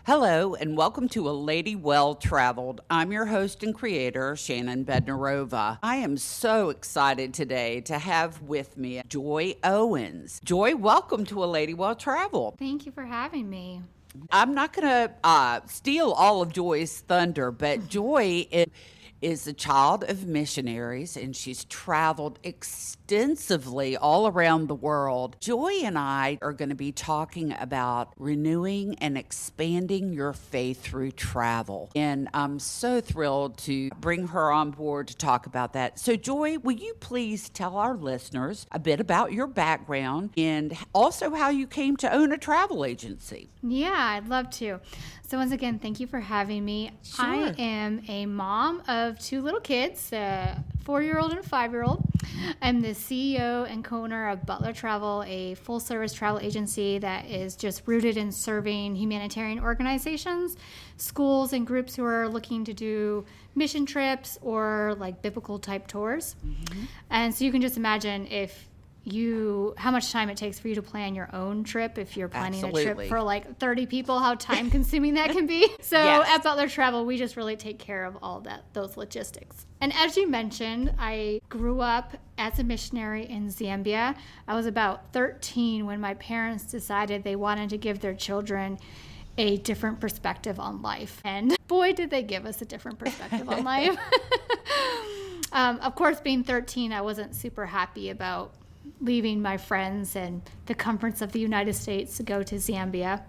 Hello, and welcome to A Lady Well Traveled. I'm your host and creator, Shannon Bednarova. I am so excited today to have with me Joy Owens. Joy, welcome to A Lady Well Traveled. Thank you for having me. I'm not going to steal all of Joy's thunder, but Joy is a child of missionaries, and she's traveled extensively all around the world. Joy and I are going to be talking about renewing and expanding your faith through travel. And I'm so thrilled to bring her on board to talk about that. So Joy, will you please tell our listeners a bit about your background and also how you came to own a travel agency? Yeah, I'd love to. So once again, thank you for having me. Sure. I am a mom of two little kids, a 4-year-old and a 5-year-old. I'm the CEO and co-owner of Butler Travel, a full-service travel agency that is just rooted in serving humanitarian organizations, schools, and groups who are looking to do mission trips or like biblical type tours. Mm-hmm. And so you can just imagine how much time it takes for you to plan your own trip if you're planning Absolutely. a trip for like 30 people, how time consuming that can be. So Yes. At Butler Travel, we just really take care of all those logistics. And as you mentioned, I grew up as a missionary in Zambia. I was about 13 when my parents decided they wanted to give their children a different perspective on life. And boy, did they give us a different perspective on life. Of course, being 13, I wasn't super happy about leaving my friends and the comforts of the United States to go to Zambia.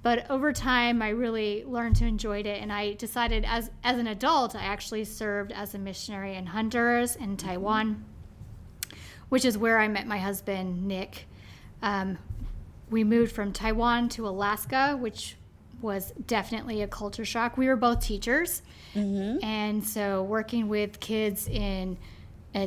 But over time, I really learned to enjoy it, and I decided as an adult, I actually served as a missionary in Honduras and Taiwan, which is where I met my husband, Nick. We moved from Taiwan to Alaska, which was definitely a culture shock. We were both teachers, and so working with kids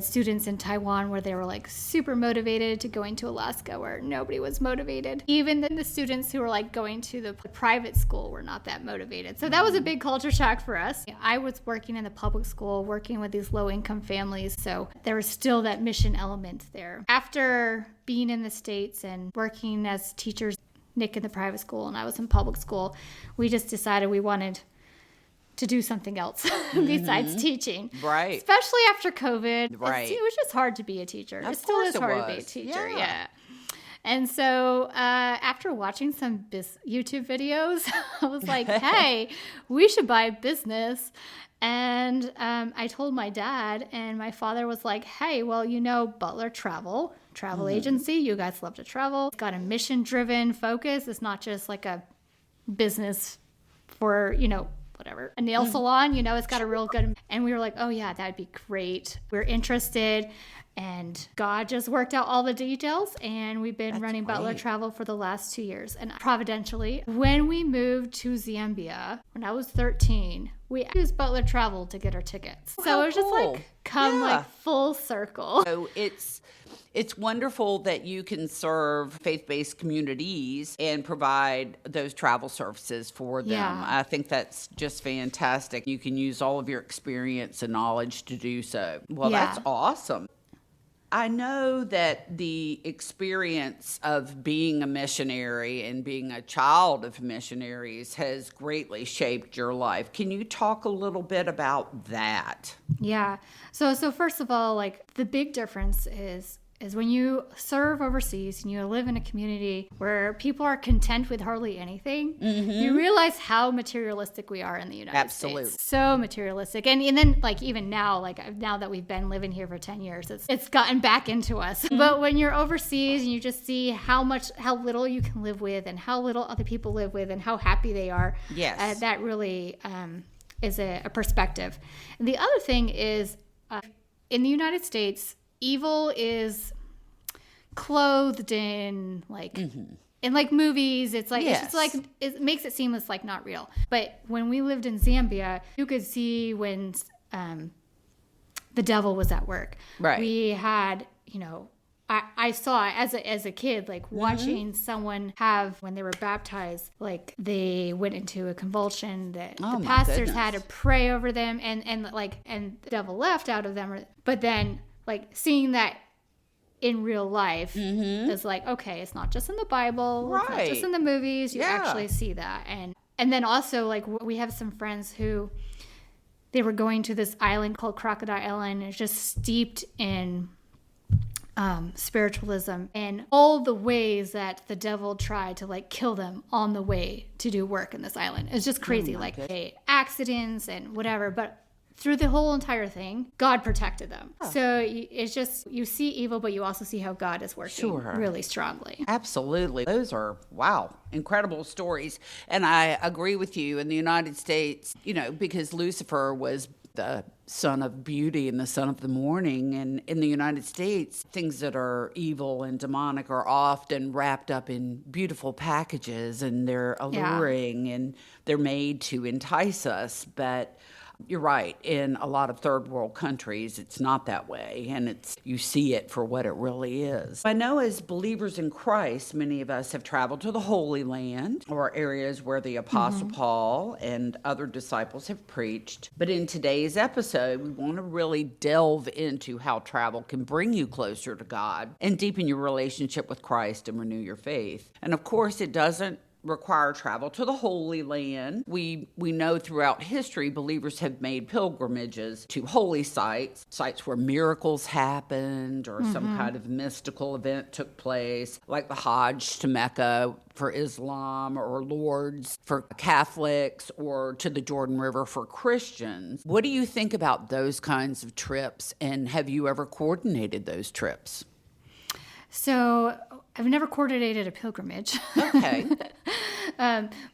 students in Taiwan where they were like super motivated to going to Alaska where nobody was motivated. Even the students who were like going to the private school were not that motivated. So that was a big culture shock for us. I was working in the public school, working with these low income families. So there was still that mission element there. After being in the States and working as teachers, Nick in the private school and I was in public school, we just decided we wanted to do something else besides teaching. Right. Especially after COVID. Right. It was just hard to be a teacher. Of It still course is it hard was. to be a teacher. Yeah. Yeah. And so after watching some YouTube videos, I was like, hey, we should buy a business. And I told my dad, and my father was like, hey, well, Butler Travel agency. You guys love to travel. It's got a mission-driven focus. It's not just like a business for, whatever, a nail salon, it's got a real good, and we were like, oh yeah, that'd be great. We're interested, and God just worked out all the details, and we've been running Butler Travel for the last 2 years. And providentially, when we moved to Zambia, when I was 13, we used Butler Travel to get our tickets. So it was just like full circle. So it's wonderful that you can serve faith-based communities and provide those travel services for them. Yeah. I think that's just fantastic. You can use all of your experience and knowledge to do so. Well, Yeah. That's awesome. I know that the experience of being a missionary and being a child of missionaries has greatly shaped your life. Can you talk a little bit about that? Yeah. So first of all, like the big difference is when you serve overseas and you live in a community where people are content with hardly anything, you realize how materialistic we are in the United States. So materialistic. And then like even now, now that we've been living here for 10 years, it's gotten back into us. But when you're overseas and you just see how little you can live with and how little other people live with and how happy they are, yes, that really is a perspective. And the other thing is in the United States, evil is clothed in in like movies. It's like yes. It's just like it makes it seem it's like not real. But when we lived in Zambia, you could see when the devil was at work. Right. We had, I saw as a kid, like watching someone when they were baptized, like they went into a convulsion that the pastors had to pray over them and the devil left out of them. But then like seeing that in real life is like, okay, it's not just in the Bible, right. It's not just in the movies. You actually see that. And then also, like, we have some friends who they were going to this island called Crocodile Island. It's just steeped in spiritualism and all the ways that the devil tried to like kill them on the way to do work in this island. It's just crazy, accidents and whatever. But through the whole entire thing, God protected them. Oh. So it's just, you see evil, but you also see how God is working really strongly. Absolutely. Those are, wow, incredible stories. And I agree with you. In the United States, because Lucifer was the son of beauty and the son of the morning. And in the United States, things that are evil and demonic are often wrapped up in beautiful packages, and they're alluring and they're made to entice us. But you're right. In a lot of third world countries, it's not that way, and you see it for what it really is. I know as believers in Christ, many of us have traveled to the Holy Land or areas where the Apostle Paul and other disciples have preached. But in today's episode, we want to really delve into how travel can bring you closer to God and deepen your relationship with Christ and renew your faith. And of course, it doesn't require travel to the Holy Land. We know throughout history, believers have made pilgrimages to holy sites where miracles happened or some kind of mystical event took place, like the Hajj to Mecca for Islam, or Lourdes for Catholics, or to the Jordan River for Christians. What do you think about those kinds of trips, and have you ever coordinated those trips? So I've never coordinated a pilgrimage. Okay.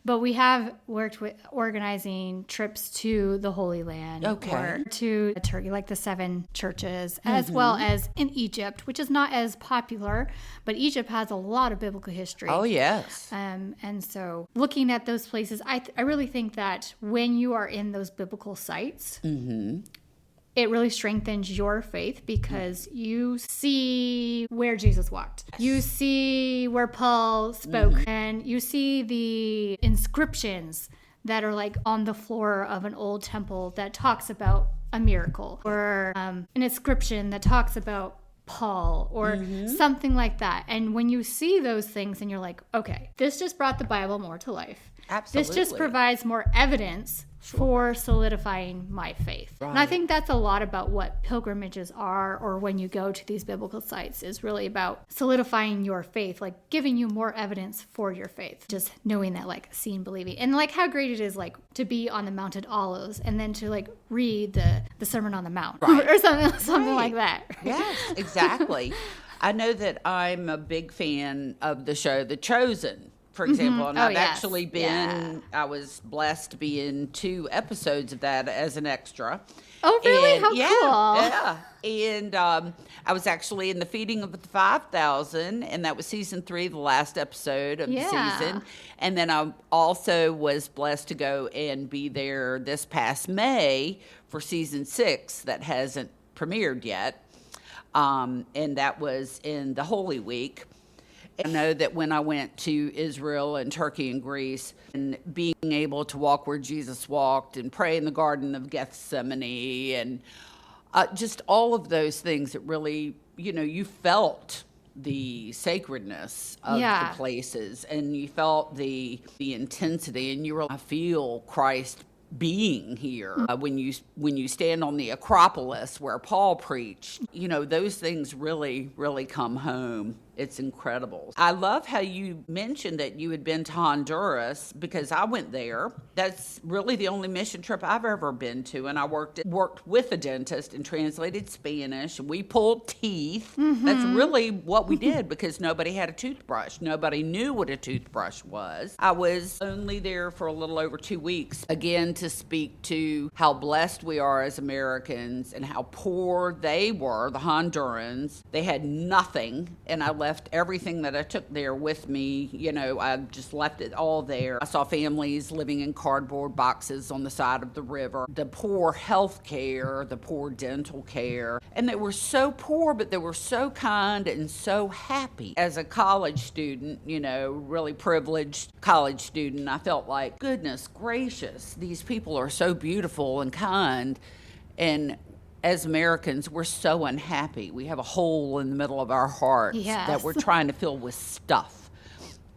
But we have worked with organizing trips to the Holy Land or to Turkey, like the 7 churches, as well as in Egypt, which is not as popular, but Egypt has a lot of biblical history. Oh, yes. And so looking at those places, I really think that when you are in those biblical sites, it really strengthens your faith because you see where Jesus walked. You see where Paul spoke, and you see the inscriptions that are like on the floor of an old temple that talks about a miracle, or an inscription that talks about Paul, or something like that. And when you see those things and you're like, okay, this just brought the Bible more to life. Absolutely. This just provides more evidence for solidifying my faith. Right. And I think that's a lot about what pilgrimages are, or when you go to these biblical sites, is really about solidifying your faith, like giving you more evidence for your faith. Just knowing that, like, seeing, believing. And like how great it is, like, to be on the Mount of Olives and then to like read the Sermon on the Mount, or something like that. Yes, exactly. I know that I'm a big fan of the show The Chosen, for example, and I've actually been, I was blessed to be in 2 episodes of that as an extra. Oh, really? And, how cool. Yeah. And I was actually in the feeding of the 5,000, and that was season 3, the last episode of the season. And then I also was blessed to go and be there this past May for season 6 that hasn't premiered yet. And that was in the Holy Week. I know that when I went to Israel and Turkey and Greece, and being able to walk where Jesus walked and pray in the Garden of Gethsemane, and just all of those things that really, you felt the sacredness of the places, and you felt the intensity, and you were like, I feel Christ being here. When you stand on the Acropolis where Paul preached, those things really, really come home. It's incredible. I love how you mentioned that you had been to Honduras, because I went there. That's really the only mission trip I've ever been to. And I worked with a dentist and translated Spanish. We pulled teeth. That's really what we did, because nobody had a toothbrush. Nobody knew what a toothbrush was. I was only there for a little over 2 weeks, again, to speak to how blessed we are as Americans and how poor they were, the Hondurans. They had nothing, and I left everything that I took there with me. I just left it all there. I saw families living in cardboard boxes on the side of the river, the poor health care, the poor dental care. And they were so poor, but they were so kind and so happy. As a college student, really privileged college student, I felt like, goodness gracious, these people are so beautiful and kind. And as Americans, we're so unhappy. We have a hole in the middle of our hearts that we're trying to fill with stuff.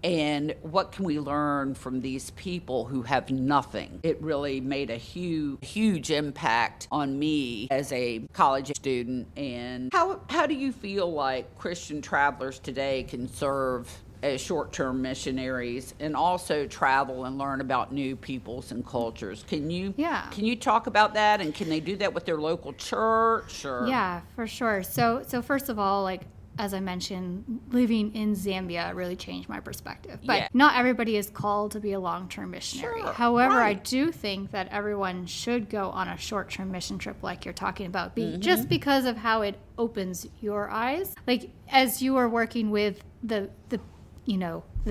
And what can we learn from these people who have nothing? It really made a huge impact on me as a college student. And how do you feel like Christian travelers today can serve as short-term missionaries and also travel and learn about new peoples and cultures? Can you talk about that, and can they do that with their local church? Or? Yeah, for sure. So first of all, like, as I mentioned, living in Zambia really changed my perspective. But not everybody is called to be a long-term missionary. Sure, However, right. I do think that everyone should go on a short-term mission trip like you're talking about, just because of how it opens your eyes. Like, as you are working with the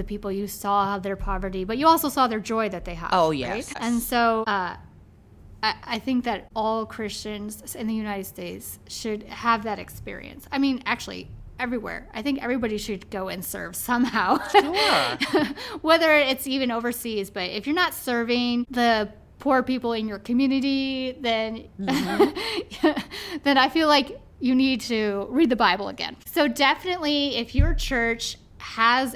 people, you saw their poverty, but you also saw their joy that they have. Oh, yes. Right? And so I think that all Christians in the United States should have that experience. I mean, actually, everywhere. I think everybody should go and serve somehow. Sure. Whether it's even overseas, but if you're not serving the poor people in your community, then then I feel like you need to read the Bible again. So definitely, if your church has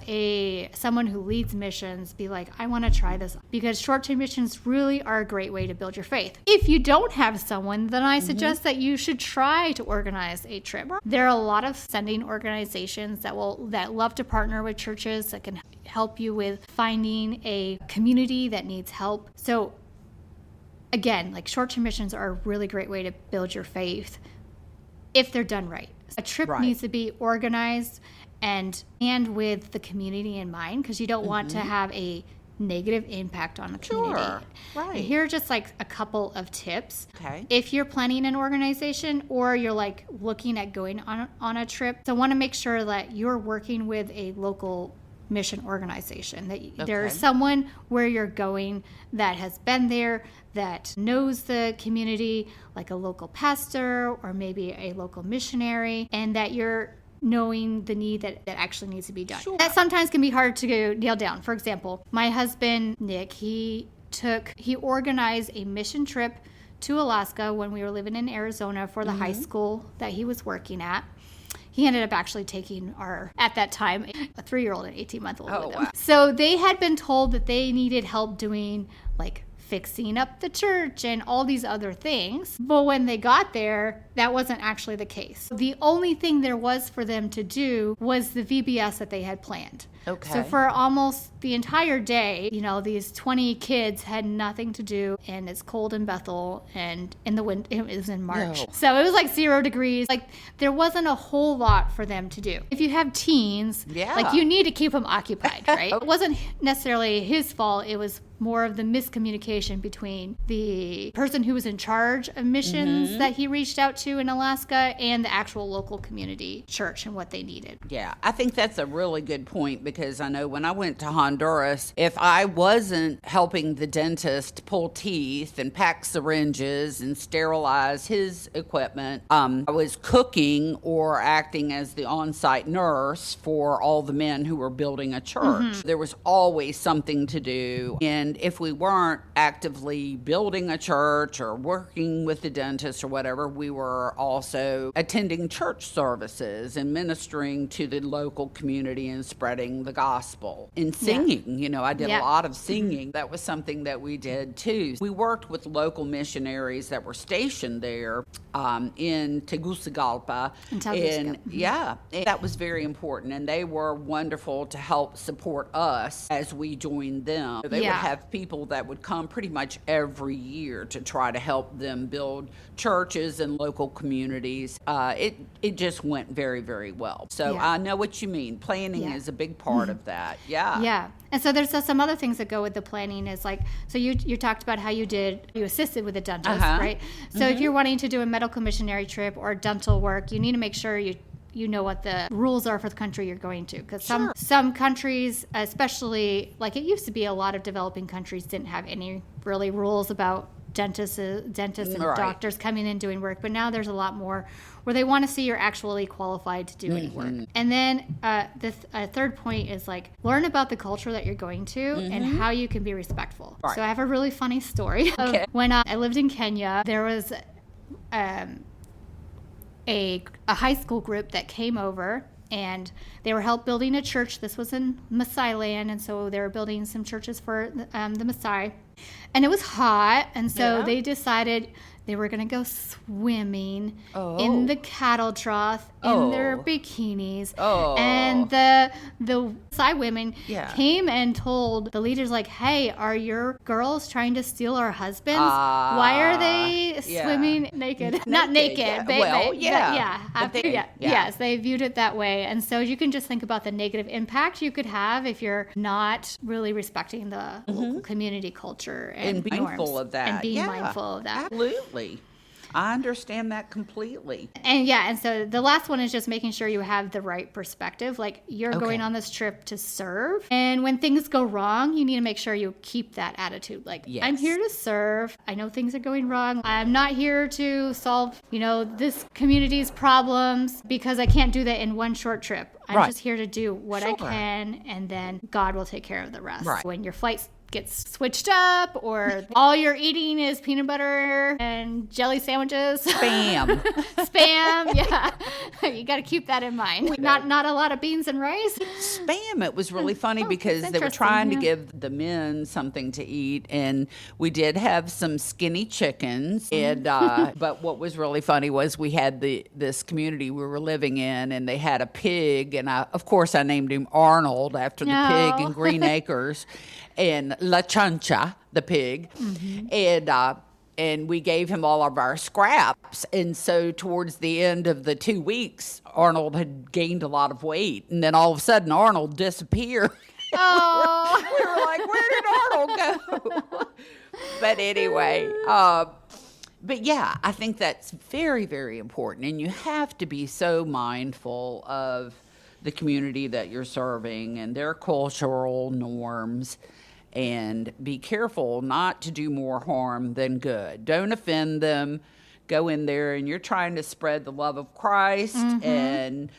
someone who leads missions, be like, I want to try this, because short-term missions really are a great way to build your faith. If you don't have someone, then I suggest that you should try to organize a trip. There are a lot of sending organizations that love to partner with churches that can help you with finding a community that needs help. So again, like, short-term missions are a really great way to build your faith if they're done right. A trip needs to be organized and with the community in mind, because you don't want to have a negative impact on the community. Sure, right. And here are just like a couple of tips. Okay. If you're planning an organization or you're like looking at going on a trip, so want to make sure that you're working with a local mission organization, that there's someone where you're going that has been there, that knows the community, like a local pastor or maybe a local missionary, and that you're knowing the need that actually needs to be done. Sure. That sometimes can be hard to nail down. For example, my husband, Nick, he organized a mission trip to Alaska when we were living in Arizona for the high school that he was working at. He ended up actually taking at that time, a 3-year-old and 18-month-old with him. Wow. So they had been told that they needed help doing, like, fixing up the church and all these other things. But when they got there, that wasn't actually the case. The only thing there was for them to do was the VBS that they had planned. Okay. So for almost the entire day, these 20 kids had nothing to do, and it's cold in Bethel, and in the wind, it was in March. No. So it was like 0 degrees. Like, there wasn't a whole lot for them to do. If you have teens, like, you need to keep them occupied, right? It wasn't necessarily his fault. It was more of the miscommunication between the person who was in charge of missions that he reached out to in Alaska and the actual local community church and what they needed. Yeah, I think that's a really good point, because I know when I went to Honduras, if I wasn't helping the dentist pull teeth and pack syringes and sterilize his equipment, I was cooking or acting as the on-site nurse for all the men who were building a church. There was always something to do, and if we weren't actively building a church or working with the dentist or whatever, we were also attending church services and ministering to the local community and spreading the gospel and singing. I did a lot of singing. That was something that we did too. We worked with local missionaries that were stationed there in Tegucigalpa. And that was very important, and they were wonderful to help support us as we joined them. They would have people that would come pretty much every year to try to help them build churches and local communities. It just went very, very well. So I know what you mean. Planning is a big part of that. Yeah. And so there's some other things that go with the planning is like, so you talked about how you assisted with a dentist, right? So if you're wanting to do a medical missionary trip or dental work, you need to make sure you know what the rules are for the country you're going to. Because some countries, especially, like it used to be, a lot of developing countries didn't have any really rules about dentists and doctors coming in doing work. But now there's a lot more where they want to see you're actually qualified to do any work. And then the third point is like, learn about the culture that you're going to and how you can be respectful. Right. So I have a really funny story. Okay. When I lived in Kenya, there was a high school group that came over, and they were help building a church. This was in Maasai land, and so they were building some churches for the Maasai. And it was hot, and so they decided they were going to go swimming in the cattle trough in their bikinis. And the Maasai women came and told the leaders, like, hey, are your girls trying to steal our husbands? Why are they swimming naked? Not naked. Yes, they viewed it that way. And so you can just think about the negative impact you could have if you're not really respecting the local community culture and being mindful of that. And being mindful of that. Absolutely. I understand that completely. And so the last one is just making sure you have the right perspective. Like, you're going on this trip to serve. And when things go wrong, you need to make sure you keep that attitude. Like, I'm here to serve. I know things are going wrong. I'm not here to solve, this community's problems, because I can't do that in one short trip. I'm just here to do what I can, and then God will take care of the rest. Right. When your flights gets switched up, or all you're eating is peanut butter and jelly sandwiches. Spam. You got to keep that in mind. Not a lot of beans and rice. Spam. It was really funny because they were trying to give the men something to eat, and we did have some skinny chickens. And but what was really funny was we had this community we were living in, and they had a pig, and of course I named him Arnold after the pig in Green Acres. And La Chancha, the pig, and we gave him all of our scraps. And so towards the end of the 2 weeks, Arnold had gained a lot of weight, and then all of a sudden Arnold disappeared. Oh, we were like, where did Arnold go? But anyway, but yeah, I think that's very, very important, and you have to be so mindful of the community that you're serving and their cultural norms. And be careful not to do more harm than good. Don't offend them. Go in there and you're trying to spread the love of Christ and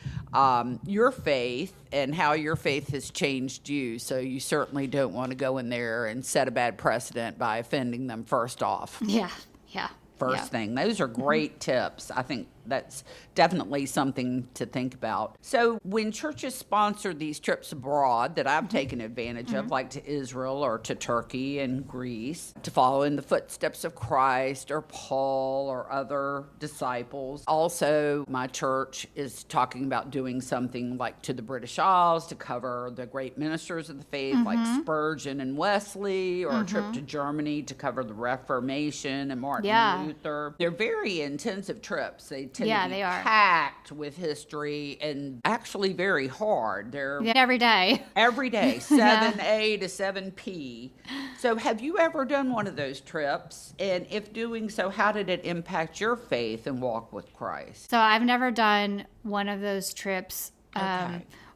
your faith and how your faith has changed you. So you certainly don't want to go in there and set a bad precedent by offending them first off. First thing. Those are great tips. I think that's definitely something to think about. So when churches sponsor these trips abroad that I've taken advantage of, like to Israel or to Turkey and Greece, to follow in the footsteps of Christ or Paul or other disciples. Also, my church is talking about doing something like to the British Isles to cover the great ministers of the faith, like Spurgeon and Wesley, or a trip to Germany to cover the Reformation and Martin Luther. They're very intensive trips. They tend to be packed with history and actually very hard. They're every day, 7A to 7P. So have you ever done one of those trips? And if doing so, how did it impact your faith and walk with Christ? So I've never done one of those trips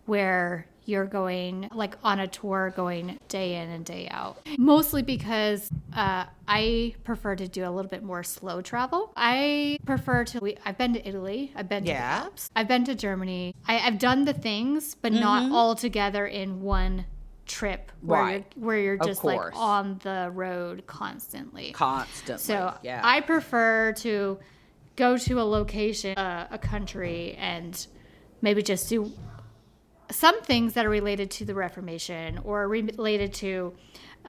where you're going like on a tour, going day in and day out. Mostly because I prefer to do a little bit more slow travel. I prefer to, I've been to Italy, I've been to the Alps, I've been to Germany. I've done the things, but not all together in one trip where you're just like on the road constantly. So I prefer to go to a location, a country, and maybe just do some things that are related to the Reformation or related to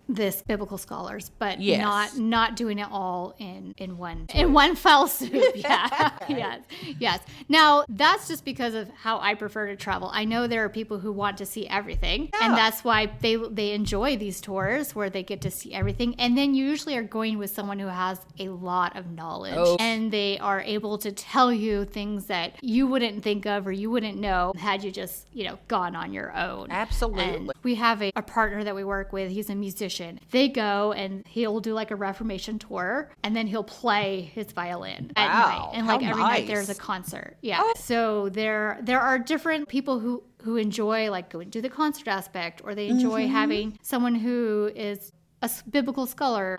this biblical scholars, but not doing it all in one fell swoop. Yes. Now that's just because of how I prefer to travel. I know there are people who want to see everything, and that's why they enjoy these tours where they get to see everything. And then you usually are going with someone who has a lot of knowledge, and they are able to tell you things that you wouldn't think of or you wouldn't know had you just gone on your own. Absolutely. And we have a partner that we work with. He's a musician. They go and he'll do like a Reformation tour, and then he'll play his violin at night. And like every night there's a concert. So there are different people who enjoy like going to the concert aspect, or they enjoy having someone who is a biblical scholar.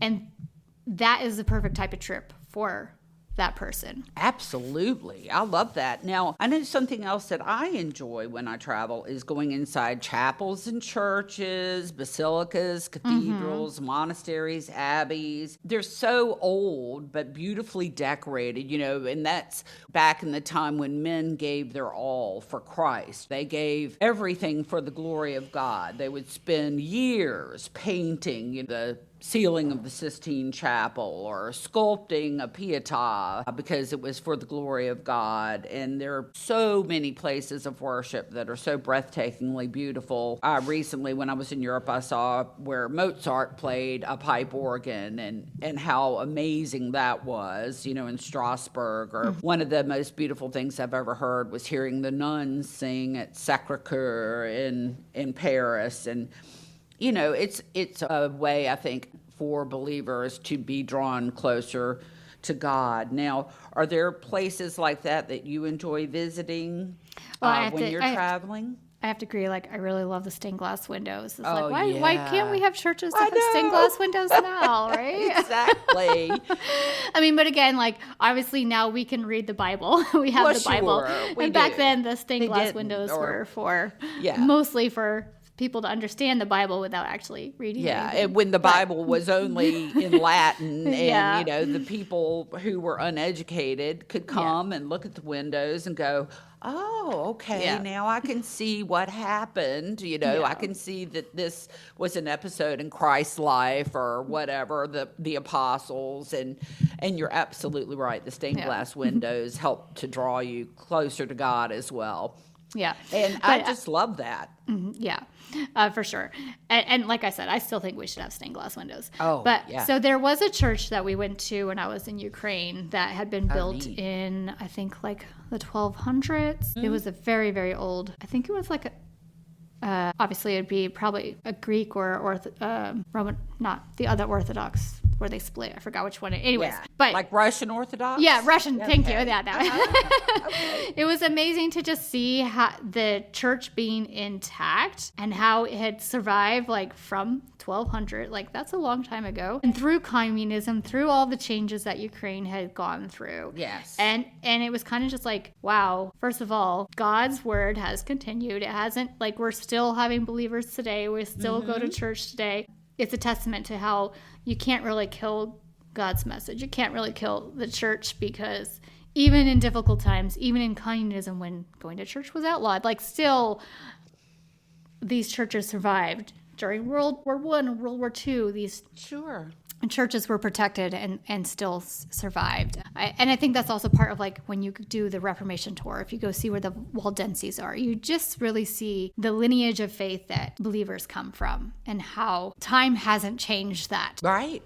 And that is the perfect type of trip for that person. Absolutely. I love that. Now, I know something else that I enjoy when I travel is going inside chapels and churches, basilicas, cathedrals, monasteries, abbeys. They're so old, but beautifully decorated, and that's back in the time when men gave their all for Christ. They gave everything for the glory of God. They would spend years painting the ceiling of the Sistine Chapel or sculpting a Pietà because it was for the glory of God. And there are so many places of worship that are so breathtakingly beautiful. Recently, when I was in Europe, I saw where Mozart played a pipe organ and how amazing that was, in Strasbourg. Or one of the most beautiful things I've ever heard was hearing the nuns sing at Sacré-Cœur in Paris. And it's a way, I think, for believers to be drawn closer to God. Now, are there places like that you enjoy visiting when you're traveling? I have to agree. I really love the stained glass windows. It's yeah. Why can't we have churches that have stained glass windows now, right? Exactly. But again, obviously now we can read the Bible. We have the Bible. And back then, the stained glass windows were for mostly for people to understand the Bible without actually reading it. Yeah, and when the Bible was only in Latin, and the people who were uneducated could come and look at the windows and go, oh, okay, now I can see what happened. I can see that this was an episode in Christ's life or whatever, the apostles. And you're absolutely right. The stained glass windows help to draw you closer to God as well. Yeah. And I just love that. Yeah, for sure. And like I said, I still think we should have stained glass windows. Oh, So there was a church that we went to when I was in Ukraine that had been built in, I think, the 1200s. It was a very, very old, I think it was obviously it'd be probably a Greek or Roman, not the other Orthodox where they split. I forgot which one. Anyways, but like Russian Orthodox. Yeah, Russian. Okay. Thank you. Yeah, that. Okay. It was amazing to just see how the church being intact and how it had survived from 1200. That's a long time ago. And through communism, through all the changes that Ukraine had gone through. Yes. And it was kind of just wow. First of all, God's word has continued. It hasn't we're still having believers today. We still go to church today. It's a testament to how you can't really kill God's message. You can't really kill the church because even in difficult times, even in communism when going to church was outlawed, still these churches survived. During World War I and World War II, these churches were protected and still survived. And I think that's also part of when you do the Reformation tour, if you go see where the Waldenses are, you just really see the lineage of faith that believers come from and how time hasn't changed that. Right.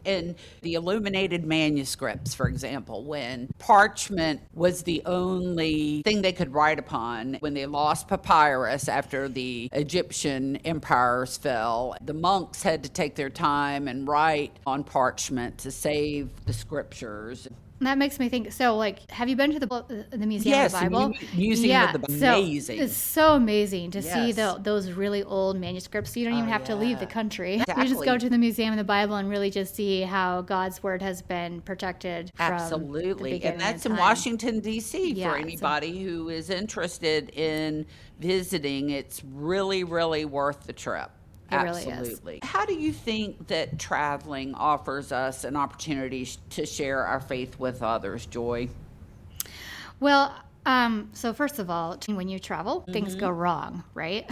And the illuminated manuscripts, for example, when parchment was the only thing they could write upon, when they lost papyrus after the Egyptian empires fell, the monks had to take their time and write on parchment to save the scriptures. That makes me think. So, have you been to the Museum of the Bible? Yes, Museum of the Bible. Amazing. So it's so amazing to see those really old manuscripts. You don't even have to leave the country. Exactly. You just go to the Museum of the Bible and really just see how God's word has been protected. Absolutely. And that's in Washington, D.C. for anybody who is interested in visiting. It's really, really worth the trip. It Absolutely. Really is. How do you think that traveling offers us an opportunity to share our faith with others, Joy? Well, so first of all, when you travel, things go wrong, right?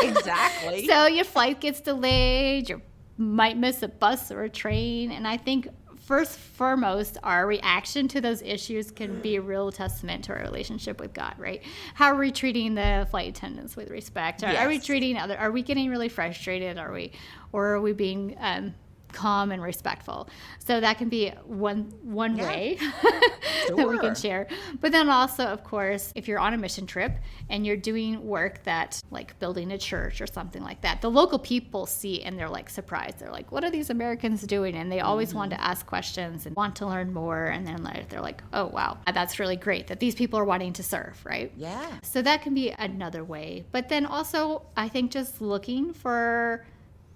Exactly. So your flight gets delayed, you might miss a bus or a train, and I think first foremost, our reaction to those issues can be a real testament to our relationship with God, right? How are we treating the flight attendants with respect? Are we treating are we getting really frustrated? Or are we being calm and respectful? So that can be one way that we can share. But then also, of course, if you're on a mission trip and you're doing work that building a church or something like that, the local people see and they're surprised. They're what are these Americans doing? And they always want to ask questions and want to learn more. And then they're oh, wow, that's really great that these people are wanting to serve, right? Yeah. So that can be another way. But then also, I think just looking for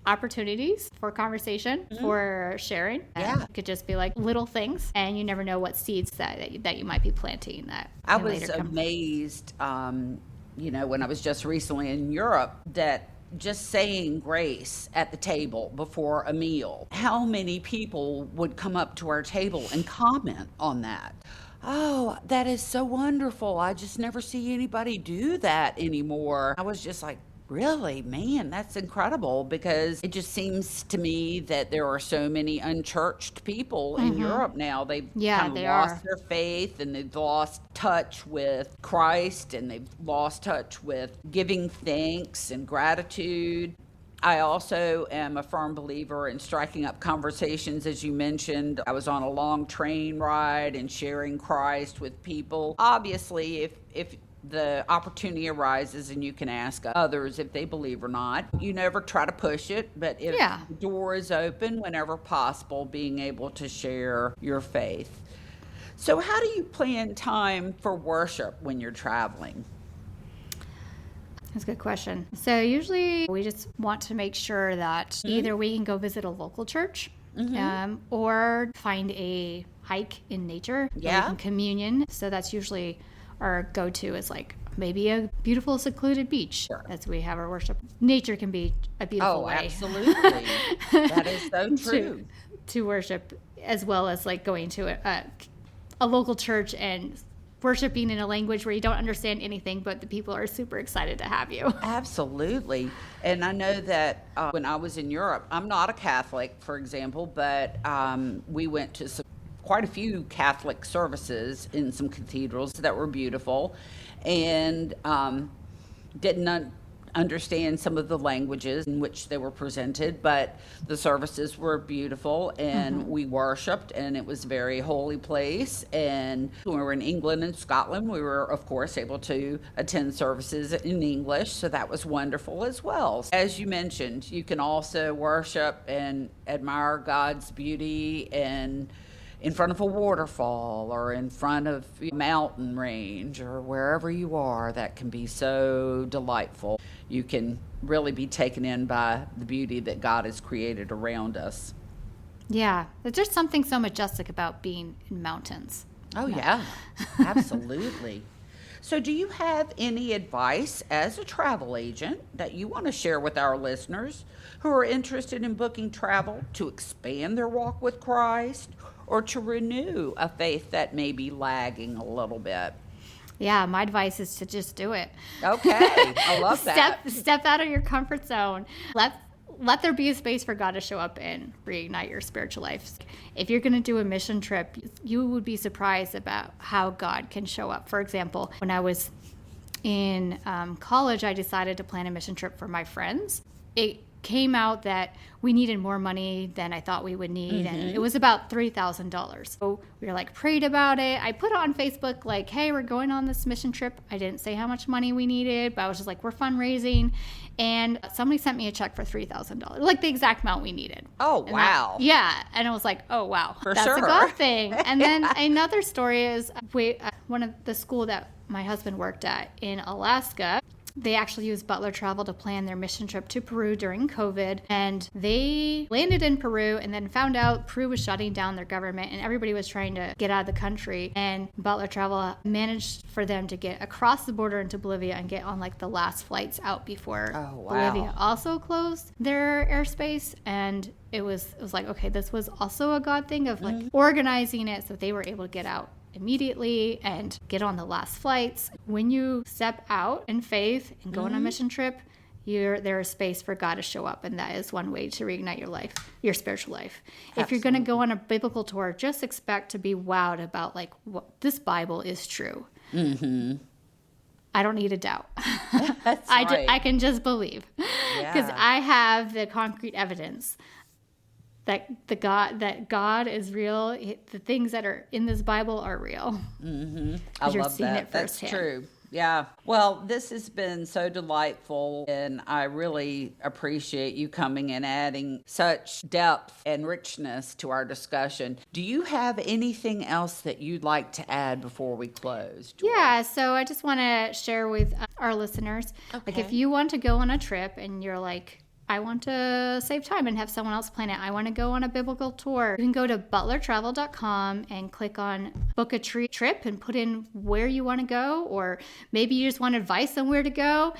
opportunities for conversation, for sharing. Yeah. It could just be like little things, and you never know what seeds that you might be planting that I can was later come. amazed, when I was just recently in Europe, that just saying grace at the table before a meal, how many people would come up to our table and comment on that? Oh, that is so wonderful. I just never see anybody do that anymore. I was just like, really, man, that's incredible, because it just seems to me that there are so many unchurched people in Europe now. They've Yeah, kind of they lost are. their faith, and they've lost touch with Christ, and they've lost touch with giving thanks and gratitude. I also am a firm believer in striking up conversations, as you mentioned. I was on a long train ride and sharing Christ with people. Obviously, if the opportunity arises and you can ask others if they believe or not, you never try to push it, but if Yeah. the door is open, whenever possible, being able to share your faith. So how do you plan time for worship when you're traveling? That's a good question. So usually we just want to make sure that either we can go visit a local church, or find a hike in nature where we Yeah. can communion. So that's usually our go-to, is like maybe a beautiful secluded beach. Sure. As we have our worship. Nature can be a beautiful Oh, way absolutely. That is so true. to worship, as well as like going to a local church and worshiping in a language where you don't understand anything, but the people are super excited to have you. Absolutely. And I know that when I was in Europe, I'm not a Catholic, for example, but we went to quite a few Catholic services in some cathedrals that were beautiful, and didn't understand some of the languages in which they were presented, but the services were beautiful, and we worshiped, and it was a very holy place. And when we were in England and Scotland, we were, of course, able to attend services in English, so that was wonderful as well. As you mentioned, you can also worship and admire God's beauty and in front of a waterfall, or in front of a mountain range, or wherever you are. That can be so delightful. You can really be taken in by the beauty that God has created around us. Yeah, there's just something so majestic about being in mountains. Oh, yeah, absolutely. So do you have any advice as a travel agent that you want to share with our listeners who are interested in booking travel to expand their walk with Christ, or to renew a faith that may be lagging a little bit? Yeah, my advice is to just do it. Okay, I love that. Step out of your comfort zone. Let there be a space for God to show up and reignite your spiritual life. If you're going to do a mission trip, you would be surprised about how God can show up. For example, when I was in college, I decided to plan a mission trip for my friends. It came out that we needed more money than I thought we would need, and it was about $3,000. So we were like, prayed about it. I put it on Facebook like, hey, we're going on this mission trip. I didn't say how much money we needed, but I was just like, we're fundraising. And somebody sent me a check for $3,000, like the exact amount we needed. Oh, And wow. and I was like, oh, wow, For that's sure. a good thing. And then another story is one of the school that my husband worked at in Alaska. They actually used Butler Travel to plan their mission trip to Peru during COVID. And they landed in Peru and then found out Peru was shutting down their government and everybody was trying to get out of the country. And Butler Travel managed for them to get across the border into Bolivia and get on like the last flights out before Bolivia also closed their airspace. And it was like, okay, this was also a God thing of like organizing it so they were able to get out immediately and get on the last flights. When you step out in faith and go on a mission trip, there is space for God to show up, and that is one way to reignite your life, your spiritual life. Absolutely. If you're going to go on a biblical tour, just expect to be wowed about like what this Bible is true. I don't need a doubt. That's right. I can just believe, because I have the concrete evidence that God is real. The things that are in this Bible are real. I love that. That's true. Yeah. Well, this has been so delightful, and I really appreciate you coming and adding such depth and richness to our discussion. Do you have anything else that you'd like to add before we close, Joy? Yeah, so I just want to share with our listeners, like if you want to go on a trip and you're like, I want to save time and have someone else plan it. I want to go on a biblical tour. You can go to butlertravel.com and click on book a trip and put in where you want to go, or maybe you just want advice on where to go,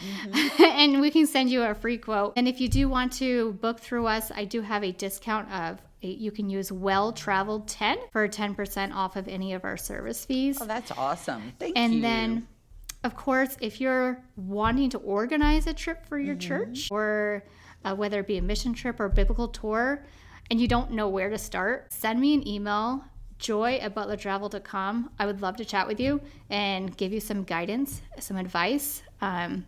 and we can send you a free quote. And if you do want to book through us, I do have a discount of you can use Well Traveled 10 for 10% off of any of our service fees. Oh, that's awesome. Thank you. And then, of course, if you're wanting to organize a trip for your church, or whether it be a mission trip or a biblical tour, and you don't know where to start, send me an email, joy@butlertravel.com. I would love to chat with you and give you some guidance, some advice, and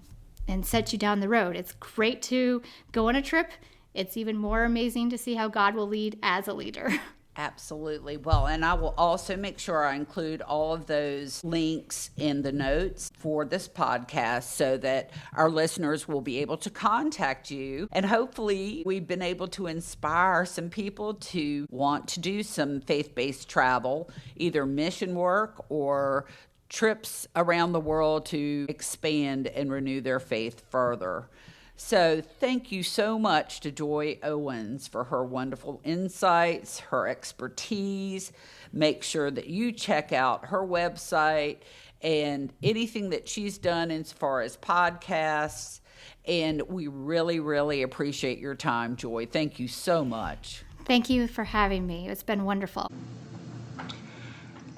set you down the road. It's great to go on a trip. It's even more amazing to see how God will lead as a leader. Absolutely. Well, and I will also make sure I include all of those links in the notes for this podcast so that our listeners will be able to contact you. And hopefully we've been able to inspire some people to want to do some faith-based travel, either mission work or trips around the world to expand and renew their faith further. So thank you so much to Joy Owens for her wonderful insights, her expertise. Make sure that you check out her website and anything that she's done as far as podcasts. And we really, really appreciate your time, Joy. Thank you so much. Thank you for having me. It's been wonderful.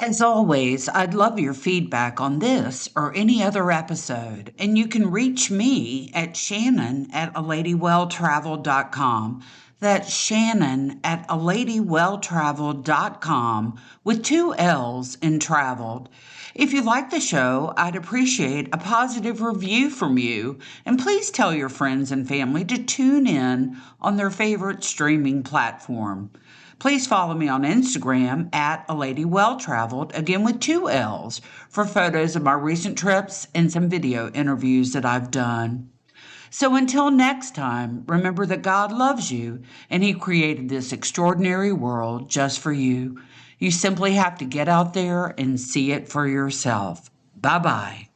As always, I'd love your feedback on this or any other episode, and you can reach me at shannon@aladywelltraveled.com. That's shannon@aladywelltraveled.com with 2 L's in traveled. If you like the show, I'd appreciate a positive review from you, and please tell your friends and family to tune in on their favorite streaming platform. Please follow me on Instagram @aladywelltraveled, again with 2 L's, for photos of my recent trips and some video interviews that I've done. So until next time, remember that God loves you and He created this extraordinary world just for you. You simply have to get out there and see it for yourself. Bye-bye.